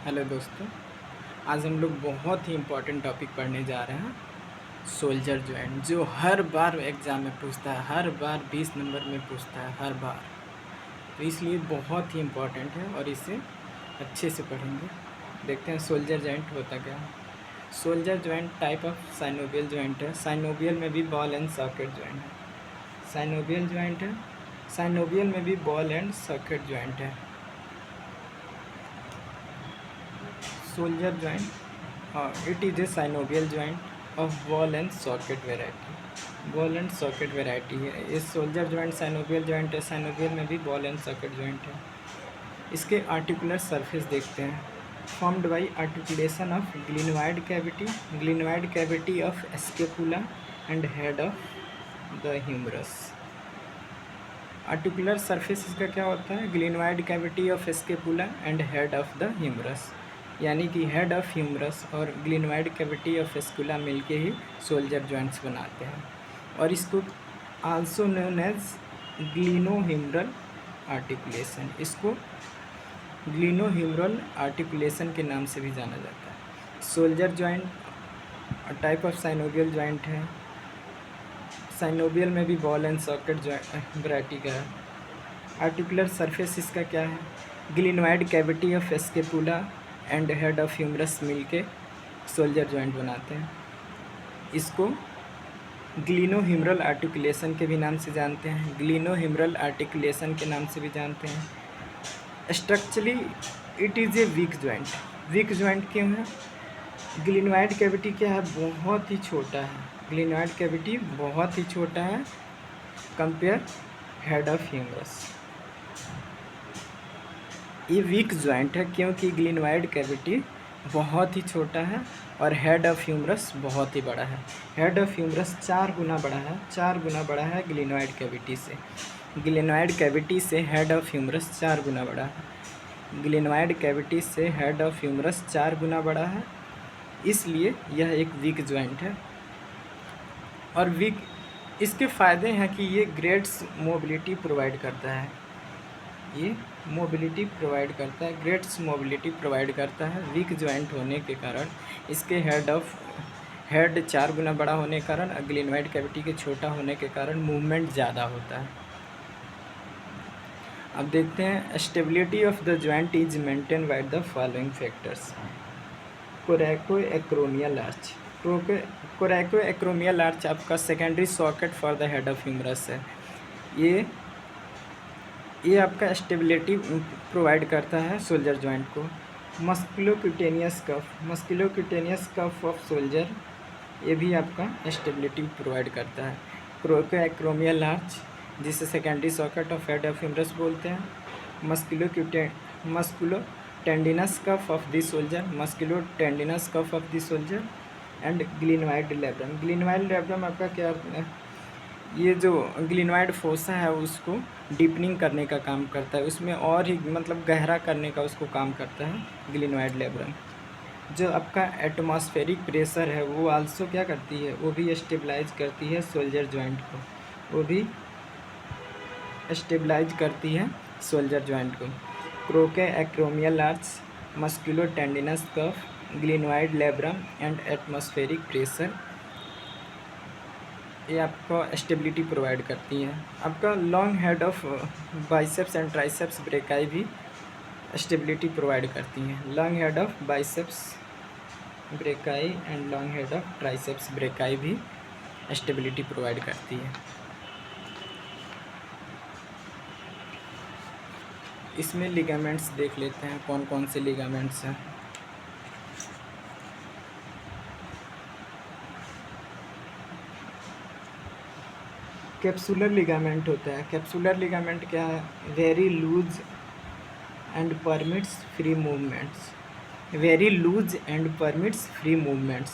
Hello दोस्तों, आज हम लोग बहुत ही इम्पोर्टेंट टॉपिक पढ़ने जा रहे हैं। सोल्जर जॉइंट, जो हर बार एग्ज़ाम में पूछता है, हर बार 20 नंबर में पूछता है, हर बार। तो इसलिए बहुत ही इम्पोर्टेंट है और इसे अच्छे से पढ़ेंगे। देखते हैं सोल्जर जॉइंट होता क्या है। Shoulder joint type of synovial joint है। साइनोवियल में भी बॉल एंड सॉकेट जॉइंट है। साइनोवियल जॉइंट है, साइनोवियल में भी बॉल एंड सॉकेट जॉइंट है। Soldier joint, it is a synovial joint of ball and socket variety. Ball and socket variety है ये सोल्जर जॉइंट। साइनोवियल जॉइंट है, synovial में भी बॉल एंड सॉकेट जॉइंट है। इसके आर्टिकुलर सरफेस देखते हैं। Formed by articulation of glenoid cavity of scapula and head of the humerus. Articular surface इसका क्या होता है? Glenoid cavity of scapula and head of the humerus, यानी कि हेड ऑफ ह्यूमरस और ग्लिनोइड कैविटी ऑफ स्केपुला मिलके ही shoulder joints बनाते हैं। और इसको also known as glenohumeral articulation, इसको ग्लिनोह्यूमरल आर्टिकुलेशन के नाम से भी जाना जाता है। Shoulder joint type of synovial joint है। साइनोवियल में भी ball and socket joint variety का है। आर्टिकुलर सरफेस इसका क्या है? Glenoid cavity of scapula and head of humerus मिलके सोल्जर जॉइंट बनाते हैं। इसको ग्लिनोह्यूमरल आर्टिकुलेशन के भी नाम से जानते हैं, ग्लिनोह्यूमरल आर्टिकुलेशन के नाम से भी जानते हैं। Structurally it is a weak joint. Weak joint क्यों है? ग्लिनोइड कैविटी क्या है? बहुत ही छोटा है। ग्लिनोइड कैविटी बहुत ही छोटा है कंपेयर हेड ऑफ ह्यूमरस। ये वीक जॉइंट है क्योंकि ग्लिनोइड कैविटी बहुत ही छोटा है और हेड ऑफ ह्यूमरस बहुत ही बड़ा है। हेड ऑफ ह्यूमरस 4 गुना बड़ा है, 4 गुना बड़ा है ग्लिनोइड कैविटी से। ग्लिनोइड कैविटी से हेड ऑफ ह्यूमरस 4 गुना बड़ा है। ग्लिनोइड कैविटी से हेड ऑफ ह्यूमरस 4 गुना बड़ा है, इसलिए यह एक वीक जॉइंट है। और वीक इसके फ़ायदे हैं कि ये ग्रेड्स मोबिलिटी प्रोवाइड करता है। ये मोबिलिटी प्रोवाइड करता है, ग्रेड्स मोबिलिटी प्रोवाइड करता है। वीक जॉइंट होने के कारण इसके हेड 4 गुना बड़ा होने के कारण, ग्लिनोइड कैविटी के छोटा होने के कारण मूवमेंट ज़्यादा होता है। अब देखते हैं, stability of the joint is maintain by the following factors. Coracoacromial arch. Coracoacromial arch आपका secondary socket for the head of humerus है। ये आपका स्टेबिलिटी प्रोवाइड करता है सोल्जर जॉइंट को। मस्कुलोक्यूटेनियस कफ ऑफ सोल्जर, ये भी आपका स्टेबिलिटी प्रोवाइड करता है। कोरैकोएक्रोमियल आर्च, जिसे secondary socket of head of humerus बोलते हैं। Musculotendinous cuff of the shoulder and glenoid labrum. Glenoid labrum आपका क्या है? ये जो ग्लिनोइड फोसा है उसको डीपनिंग करने का काम करता है, उसमें और ही मतलब गहरा करने का उसको काम करता है ग्लिनोइड लैब्रम। जो आपका एटमॉस्फेरिक प्रेशर है वो आल्सो क्या करती है? वो भी स्टेबलाइज करती है सोल्जर जॉइंट को, वो भी स्टेबलाइज करती है सोल्जर जॉइंट को। Coracoacromial arch, musculotendinous cuff, glenoid labrum and atmospheric pressure, ये आपको स्टेबिलिटी प्रोवाइड करती हैं। आपका long head of biceps and triceps brachii भी स्टेबिलिटी प्रोवाइड करती हैं। Long head of biceps brachii and long head of triceps brachii भी stability provide करती है। इसमें लिगामेंट्स देख लेते हैं, कौन कौन से लिगामेंट्स हैं। कैप्सुलर लिगामेंट होता है। कैप्सुलर लिगामेंट क्या है? Very loose and permits free movements. Very loose and permits free movements.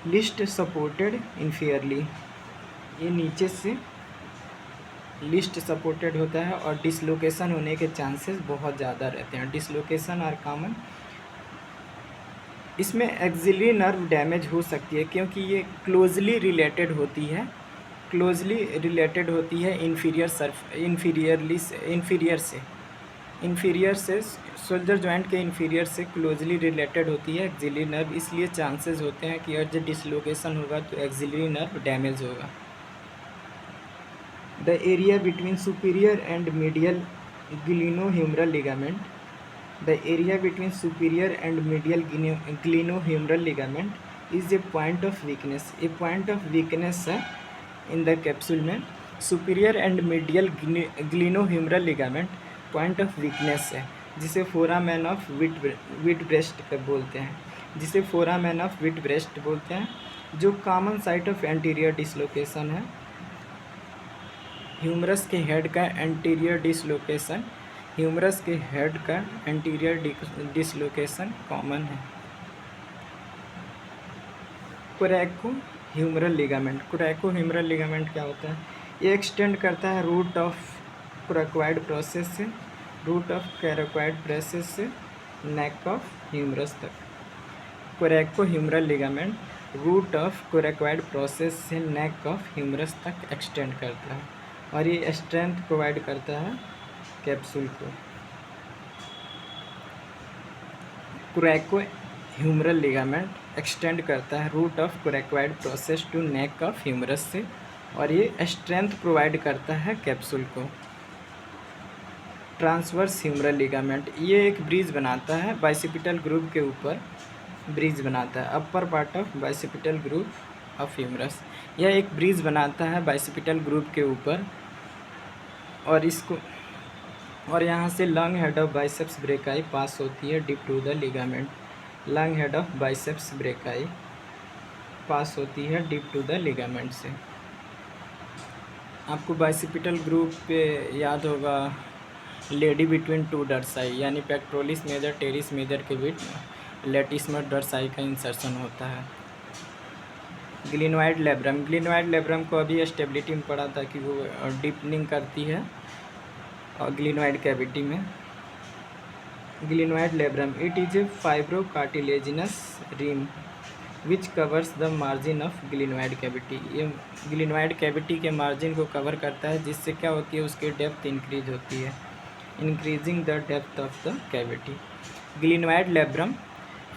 Least supported inferiorly, ये नीचे से लिस्ट सपोर्टेड होता है और डिसलोकेशन होने के चांसेस बहुत ज़्यादा रहते हैं। Dislocation are common. इसमें एक्सिलरी नर्व डैमेज हो सकती है क्योंकि ये क्लोजली रिलेटेड होती है इन्फीरियर से। इन्फीरियर से शोल्डर जॉइंट के इन्फीरियर से क्लोजली रिलेटेड होती है एक्सिलरी नर्व, इसलिए चांसेस होते हैं कि अगर डिसलोकेशन होगा तो एक्सिलरी नर्व डैमेज होगा। The area between superior and medial glenohumeral ligament, the area between superior and medial glenohumeral ligament is a point of weakness, A point of weakness है in the capsule में। Superior and medial glenohumeral ligament point of weakness है, जिसे foramen of wit breast बोलते हैं, जिसे foramen of wit breast बोलते हैं, जो common site of anterior dislocation है। ह्यूमरस के हेड का एंटीरियर डिसलोकेशन, ह्यूमरस के हेड का एंटीरियर डिसलोकेशन कॉमन है। कोरैकोह्यूमरल लिगामेंट, कोरैकोह्यूमरल लिगामेंट क्या होता है? ये एक्सटेंड करता है रूट ऑफ कोरैकोइड प्रोसेस से, रूट ऑफ कोरैकोइड प्रोसेस से नेक ऑफ ह्यूमरस तक। कोरैकोह्यूमरल ligament root of coracoid process से नेक ऑफ ह्यूमरस तक एक्सटेंड करता है और ये स्ट्रेंथ प्रोवाइड करता है कैप्सूल को। कोरैकोह्यूमरल लिगामेंट एक्सटेंड करता है root of coracoid process to neck of humerus से और ये स्ट्रेंथ प्रोवाइड करता है कैप्सूल को। ट्रांसवर्स ह्यूमरल लिगामेंट, ये एक ब्रिज बनाता है बाइसिपिटल ग्रुप के ऊपर, ब्रिज बनाता है upper part of bicipital group of humerus. यह एक ब्रिज बनाता है बाइसिपिटल ग्रुप के ऊपर और इसको और यहाँ से long head of biceps brachii pass होती है deep to the ligament. Long head of biceps brachii pass होती है डीप टू द लिगामेंट से। आपको बाइसिपिटल ग्रुप पे याद होगा लेडी बिटवीन टू डॉर्साई, यानी पेक्टोरलिस मेजर टेरिस मेजर के बीच लेटिसमस डॉर्साई का इंसर्शन होता है। ग्लिनोइड लेब्रम, ग्लिनोइड लेब्रम को अभी स्टेबिलिटी में पढ़ा था कि वो डीपनिंग करती है और ग्लिनोइड कैविटी में। Glenoid labrum, it is a fibrocartilaginous rim which covers the margin of glenoid cavity. ये ग्लिनोइड कैविटी के मार्जिन को कवर करता है, जिससे क्या होती है उसकी डेप्थ इंक्रीज होती है, increasing the depth of the cavity. Glenoid labrum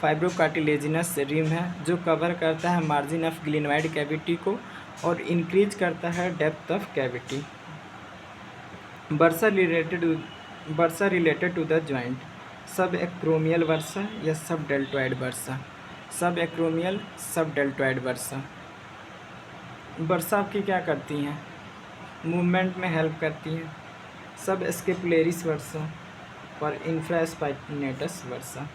fibrocartilaginous rim है जो कवर करता है मार्जिन ऑफ ग्लिनोइड कैविटी को और इंक्रीज करता है depth of cavity. Bursa related to the joint, subacromial bursa या सब डेल्टोइड वर्सा, सब एक्रोमियल सब डेल्टोइड वर्सा। वर्सा आपकी क्या करती हैं? मूवमेंट में हेल्प करती हैं। सब स्केपुलेरिस वर्सा और इंफ्रास्पाइनेटस वर्सा।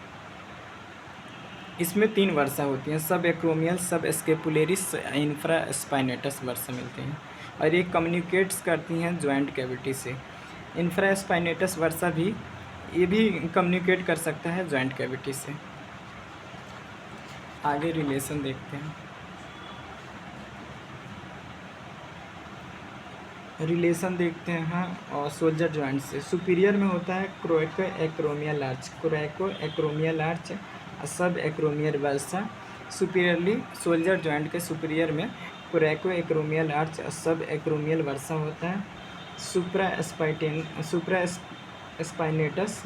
इसमें 3 वर्सा होती हैं, सब एक्रोमियल सब स्केपुलेरिस इंफ्रास्पाइनेटस वर्सा मिलते हैं और ये कम्युनिकेट्स करती हैं जॉइंट कैविटी से। इंफ्रास्पाइनेटस वर्सा भी ये भी कम्युनिकेट कर सकता है जॉइंट कैविटी से। आगे रिलेशन देखते हैं। रिलेशन देखते हैं हाँ और शोल्डर जॉइंट से। सुपीरियर में होता है क्रोएको acromial arch, क्रोएको acromial arch subacromial वर्सा। सुपीरियरली शोल्डर जॉइंट के सुपीरियर में क्रोएको एक्रोमियल आर्च सब एक्रोमियल वर्सा होता है। सुप्रा स्पाइनेटस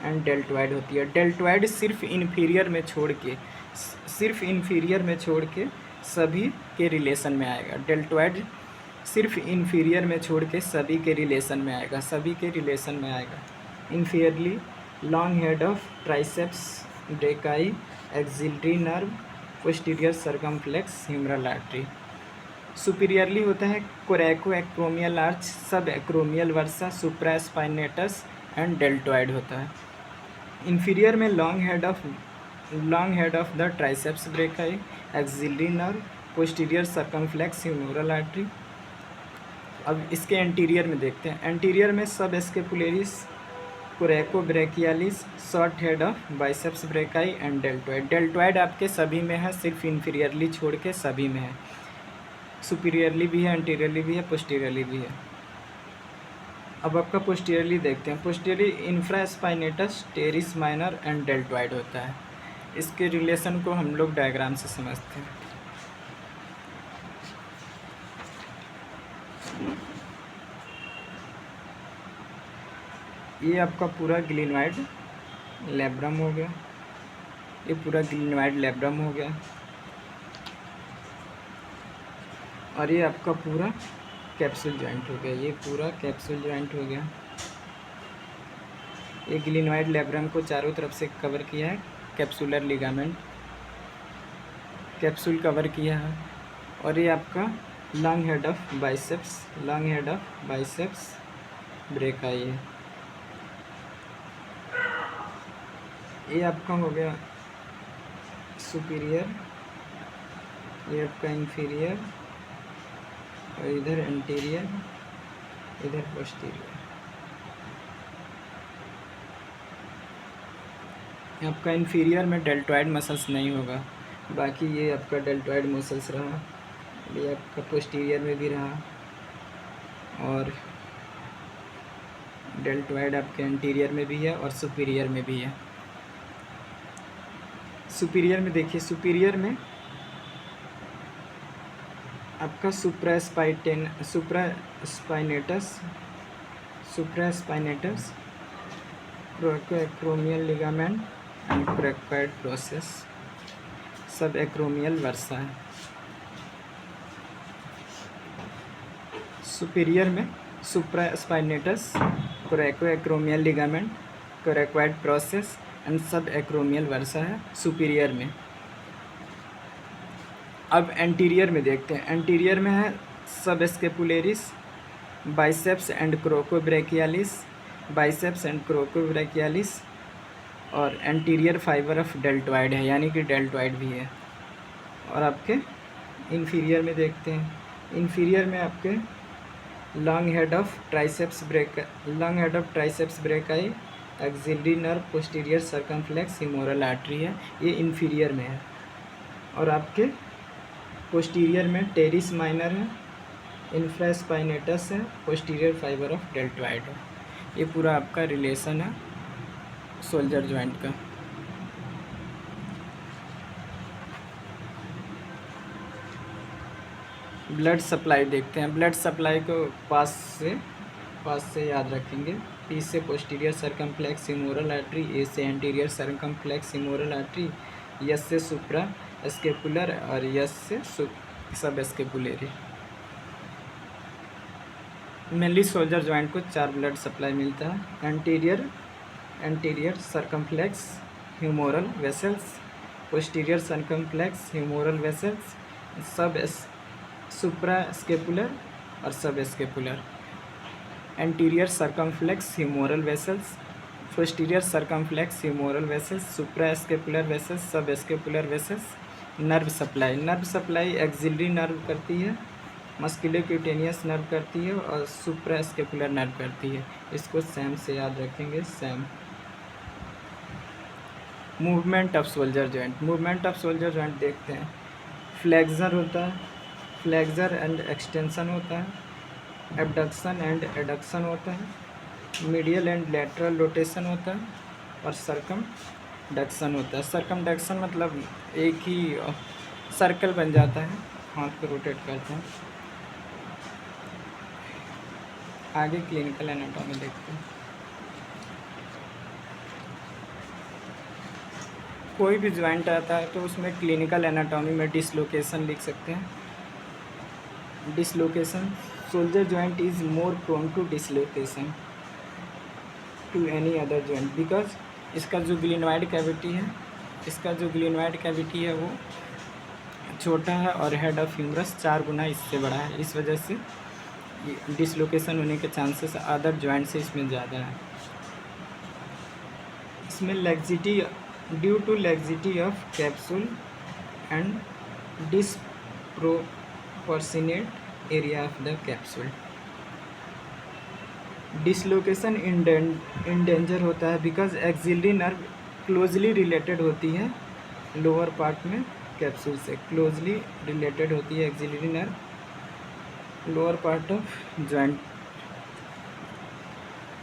एंड डेल्टोइड होती है। डेल्टोइड सिर्फ इन्फीरियर में छोड़ के सभी के रिलेशन में आएगा। डेल्टोइड सिर्फ इन्फीरियर में छोड़ के सभी के रिलेशन में आएगा, सभी के रिलेशन में आएगा। Inferiorly long head of triceps brachii axillary nerve posterior circumflex humeral artery. Superiorly होता है coracoacromial arch subacromial bursa supraspinatus and deltoid होता है। इन्फीरियर में long head of the triceps brachii axillary nerve posterior circumflex humeral artery. अब इसके anterior में देखते हैं। एंटीरियर में subscapularis coracobrachialis short head of biceps brachii and deltoid. Deltoid आपके सभी में है, सिर्फ इन्फीरियरली छोड़ के सभी में है। सुपीरियरली भी है, एंटीरियरली भी है, पोस्टीरियरली भी है। अब आपका पोस्टीरियरली देखते हैं। Posteriorly infraspinatus teres minor and deltoid होता है। इसके रिलेशन को हम लोग डायग्राम से समझते हैं। ये आपका पूरा ग्लिनोइड लेब्रम हो गया, ये पूरा ग्लिनोइड लेब्रम हो गया, और ये आपका पूरा कैप्सूल जॉइंट हो गया, ये पूरा कैप्सूल जॉइंट हो गया। ये ग्लिनोइड लेब्रम को चारों तरफ से कवर किया है, कैप्सुलर लिगामेंट कैप्सूल कवर किया है। और ये आपका long head of biceps, long head of biceps brachii है। ये आपका हो गया सुपीरियर, ये आपका इंफीरियर, और इधर एंटीरियर, इधर पोस्टीरियर। आपका इंफीरियर में डेल्टॉइड मसल्स नहीं होगा, बाकी ये आपका डेल्टॉइड मसल्स रहा, ये आपका पोस्टीरियर में भी रहा, और डेल्टॉइड आपके एंटीरियर में भी है और सुपीरियर में भी है। सुपीरियर में देखिए, सुपीरियर में आपका supraspinatus acromial ligament and coracoid process, subacromial bursa है। सुपीरियर में supraspinatus acromial ligament coracoid process and subacromial bursa है सुपीरियर में। अब एंटीरियर में देखते हैं। एंटीरियर में है सब स्केपुलेरिस, बाइसेप्स एंड क्रोकोब्रेकियालिस, बाइसेप्स एंड क्रोकोब्रेकियालिस, और एंटीरियर फाइबर ऑफ डेल्टॉइड है, यानी कि डेल्टॉइड भी है। और आपके इन्फीरियर में देखते हैं। इन्फीरियर में आपके long head of triceps brachii, axillary nerve, posterior circumflex, humeral artery है, ये इन्फीरियर में है। और आपके पोस्टीरियर में टेरिस माइनर है, इंफ्रास्पाइनेटस है, पोस्टीरियर फाइबर ऑफ डेल्टॉइड है। ये पूरा आपका रिलेशन है शोल्डर जॉइंट का। ब्लड सप्लाई देखते हैं। ब्लड सप्लाई को पास से याद रखेंगे। पी से posterior circumflex humeral artery, A से anterior circumflex humeral artery, S से सुप्रा स्केपुलर, और एस से सब स्केपुलरी। मेनली शोल्डर जॉइंट को 4 ब्लड सप्लाई मिलता है। Anterior circumflex humeral vessels, posterior circumflex humeral vessels, सब सुप्रा स्केपुलर और subscapular. Anterior circumflex humeral vessels, posterior circumflex humeral vessels, suprascapular vessels, subscapular vessels. Nerve supply axillary nerve करती है, musculocutaneous nerve करती है, और सुप्रा scapular nerve करती है। इसको सैम से याद रखेंगे, Sam. Movement off shoulder joint देखते हैं। फ्लेक्सर होता है, फ्लेक्सर एंड एक्सटेंशन होता है, एबडक्शन एंड एडक्शन होता है, मीडियल एंड लेटरल रोटेशन होता है, और सर्कमडक्शन होता है। सर्कमडक्शन मतलब एक ही सर्कल बन जाता है, हाथ को रोटेट करते हैं। आगे क्लिनिकल एनाटॉमी देखते हैं। कोई भी ज्वाइंट आता है तो उसमें क्लिनिकल एनाटॉमी में डिसलोकेशन लिख सकते हैं। Dislocation, shoulder joint is more prone to dislocation to any other joint, because इसका जो ग्लिनोइड कैविटी है वो छोटा है, और हेड ऑफ ह्यूमरस 4 गुना इससे बड़ा है। इस वजह से डिसलोकेशन होने के चांसेस अदर जॉइंट से इसमें ज़्यादा है। इसमें laxity, due to laxity of capsule and disproportionate area of the capsule. Dislocation in danger होता है because axillary nerve closely related होती है लोअर पार्ट में, कैप्सूल से क्लोजली रिलेटेड होती है axillary nerve lower part of joint.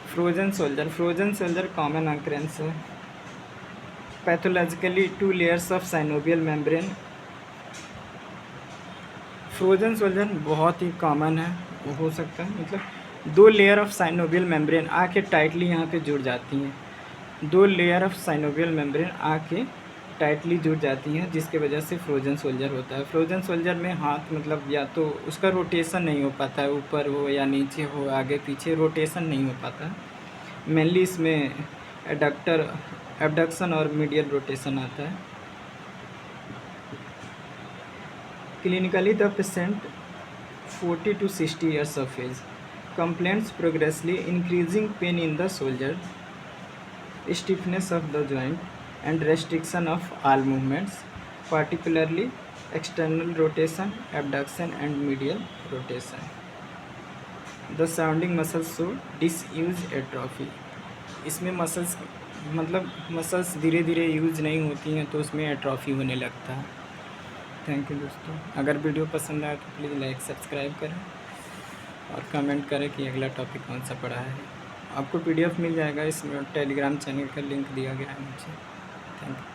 Frozen shoulder common occurrence है। Pathologically 2 layers of synovial membrane. Frozen shoulder बहुत ही कॉमन है, हो सकता है, मतलब दो लेयर ऑफ साइनोवियल मेम्ब्रेन आके टाइटली यहाँ पे जुड़ जाती हैं। दो लेयर ऑफ साइनोवियल मेम्ब्रेन आके टाइटली जुड़ जाती हैं, जिसके वजह से फ्रोजन सोल्जर होता है। फ्रोजन सोल्जर में हाथ मतलब या तो उसका रोटेशन नहीं हो पाता है, ऊपर हो या नीचे हो, आगे पीछे रोटेशन नहीं हो पाता। मेनली इसमें एबडक्शन और मीडियल रोटेशन आता है। Clinically the patient 40 to 60 years of age complains progressively increasing pain in the shoulder, stiffness of the joint, and restriction of all movements, particularly external rotation, abduction, and medial rotation. The surrounding muscles show disuse atrophy. इसमें muscles मतलब muscles धीरे धीरे use नहीं होती हैं, तो उसमें atrophy होने लगता है। थैंक यू दोस्तों। अगर वीडियो पसंद आए तो प्लीज़ लाइक सब्सक्राइब करें और कमेंट करें कि अगला टॉपिक कौन सा पढ़ा है। आपको PDF मिल जाएगा, इसमें टेलीग्राम चैनल का लिंक दिया गया है नीचे। Thank you.